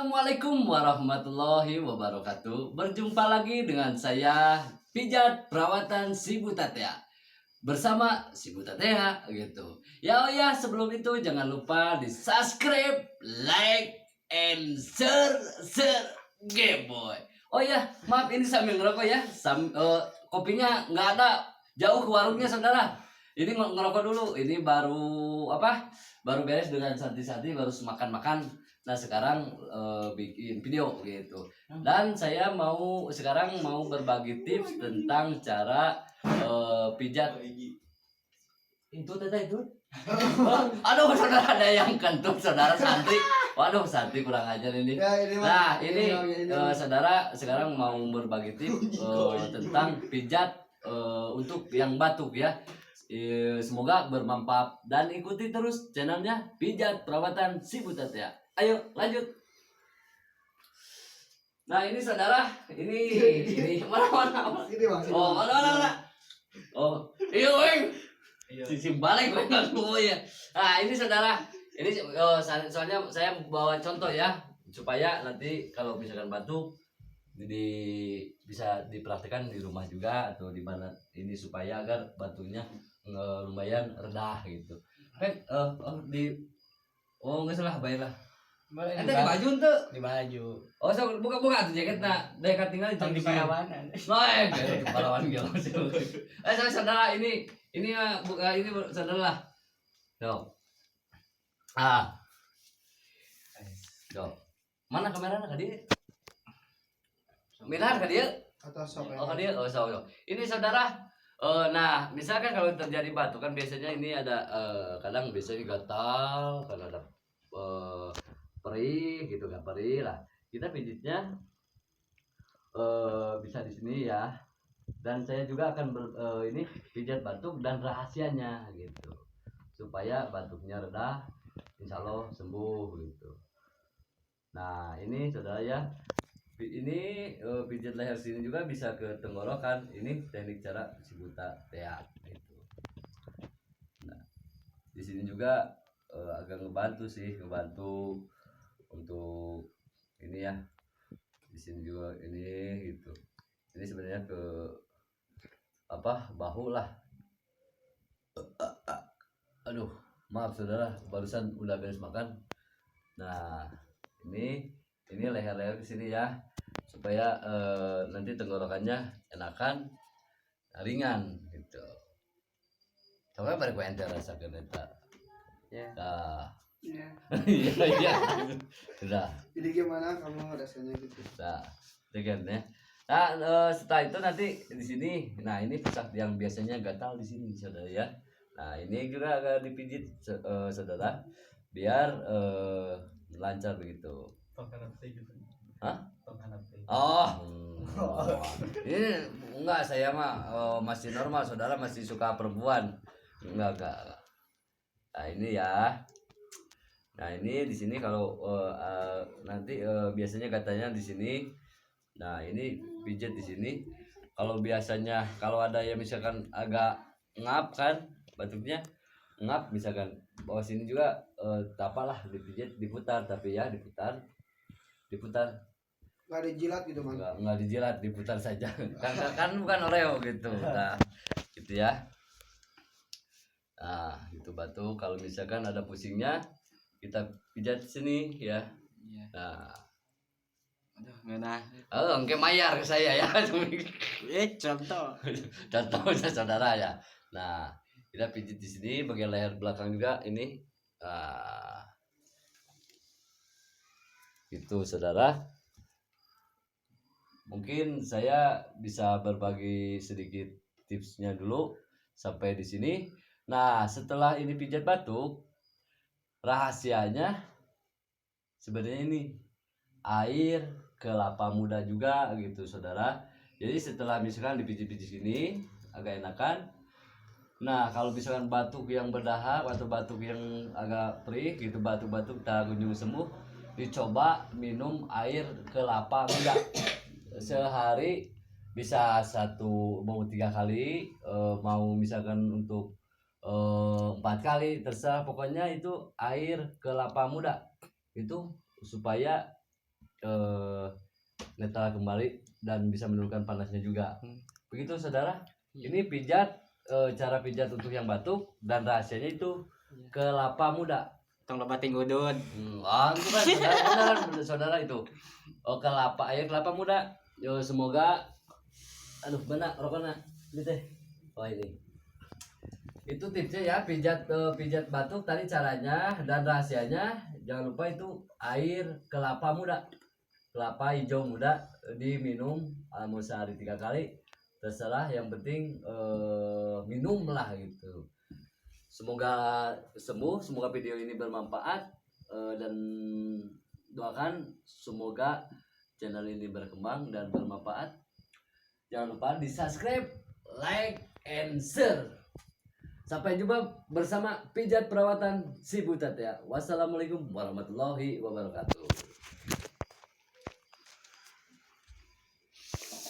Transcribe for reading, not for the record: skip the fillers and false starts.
Assalamualaikum warahmatullahi wabarakatuh. Berjumpa lagi dengan saya Pijat Perawatan Si Butatea bersama Si Butatea gitu. Ya oh ya, sebelum itu jangan lupa di subscribe, like, and share game boy. Oh ya, maaf ini sambil ngerokok ya. Kopinya nggak ada, jauh ke warungnya saudara. Ini ngerokok dulu. Ini baru apa? Baru beres dengan santi-santi, baru makan-makan. Nah sekarang bikin video gitu. Dan saya sekarang mau berbagi tips tentang cara pijat. Itu itu. Aduh saudara, ada yang kentut saudara santri. Waduh santri kurang ajar ini. Nah ini saudara sekarang mau berbagi tips tentang pijat untuk yang batuk ya. Semoga bermanfaat dan ikuti terus channelnya Pijat Perawatan Si Butatea. Ayo lanjut. Nah ini saudara, ini mana? Oh mana? Oh iya weng. Sisi balik weng ya. Nah ini saudara, ini soalnya saya bawa contoh ya supaya nanti kalau misalkan batuk bisa dipraktikkan di rumah juga atau di mana ini supaya agar batuknya lumayan rendah gitu. Nggak salah bayarlah. Ente di baju tuh? Di baju. Oh, so buka tuh jaketnya. Dekat tinggal di Parawanan. Nah, di Parawanan gitu. Saudara ini buka ini saudara lah. Tuh. Tuh. Mana kameranya ka dia? Merah ka dia? Oh, ka dia. Oh, so. Ini saudara. Nah, misalkan kalau terjadi batuk kan biasanya ini ada kadang biasanya gatal, kadang ada perih gitu kan, perih lah. Kita pijitnya bisa di sini ya. Dan saya juga akan ini pijat batuk dan rahasianya gitu. Supaya batuknya reda, insya Allah sembuh gitu. Nah, ini saudara ya. Ini pijat leher sini juga bisa ke tenggorokan. Ini teknik cara Si Butatea gitu. Nah, di sini juga agak ngebantu untuk ini ya. Di sini juga ini gitu. Ini sebenarnya ke bahu lah. Aduh, maaf saudara, barusan udah beres makan. Nah, ini leher-leher di sini ya, supaya nanti tenggorokannya enakan, ringan gitu. Coba pada gue ente rasakan eta. Ya. Nah. Iya. Sudah. Jadi gimana kamu rasanya gitu? Nah, dengan ya. Nah, setelah itu nanti di sini. Nah, ini pusat yang biasanya gatal di sini, saudara ya. Nah, ini juga agak dipijit saudara, biar lancar begitu. Hah? Oh, ini enggak, saya mah masih normal, saudara masih suka perempuan. Enggak. Nah, ini ya. Nah, ini di sini kalau nanti biasanya katanya di sini. Nah, ini pijat di sini. Kalau biasanya kalau ada yang misalkan agak ngap kan batuknya, ngap misalkan bawah sini juga apalah dipijat, diputar, tapi ya diputar. Nggak dijilat gitu man? Nggak dijilat, diputar saja. kan bukan Oreo gitu. Nah, gitu ya. Nah, itu batuk. Kalau misalkan ada pusingnya, kita pijat sini ya. Nah, oke mayar ke saya ya. Contoh saudara ya. Nah, kita pijit di sini bagian leher belakang juga ini. Itu saudara. Mungkin saya bisa berbagi sedikit tipsnya dulu sampai di sini. Nah, setelah ini pijat batuk, rahasianya sebenarnya ini air kelapa muda juga gitu saudara. Jadi setelah misalkan dipijit-pijit sini agak enakan. Nah, kalau misalkan batuk yang berdahak atau batuk yang agak perih gitu, batuk-batuk tak kunjung sembuh, dicoba minum air kelapa muda sehari, bisa 3 kali, mau misalkan untuk 4 kali, terserah. Pokoknya itu air kelapa muda itu supaya netral kembali dan bisa menurunkan panasnya juga. Begitu saudara. Ini pijat, cara pijat untuk yang batuk dan rahasianya itu kelapa muda. Tong loba tinggudun. Itu kan benar saudara itu. Oh kelapa, ayo kelapa muda. Yo semoga, aduh benar rokoknya, gitu. Oh ini. Itu tipsnya ya, pijat batuk tadi caranya dan rahasianya. Jangan lupa itu air kelapa muda, kelapa hijau muda diminum mau sehari 3 kali. Terserah, yang penting minum lah gitu. Semoga sembuh, semoga video ini bermanfaat, dan doakan semoga channel ini berkembang dan bermanfaat. Jangan lupa di subscribe, like, and share. Sampai jumpa bersama pijat perawatan si Butet ya. Wassalamualaikum warahmatullahi wabarakatuh.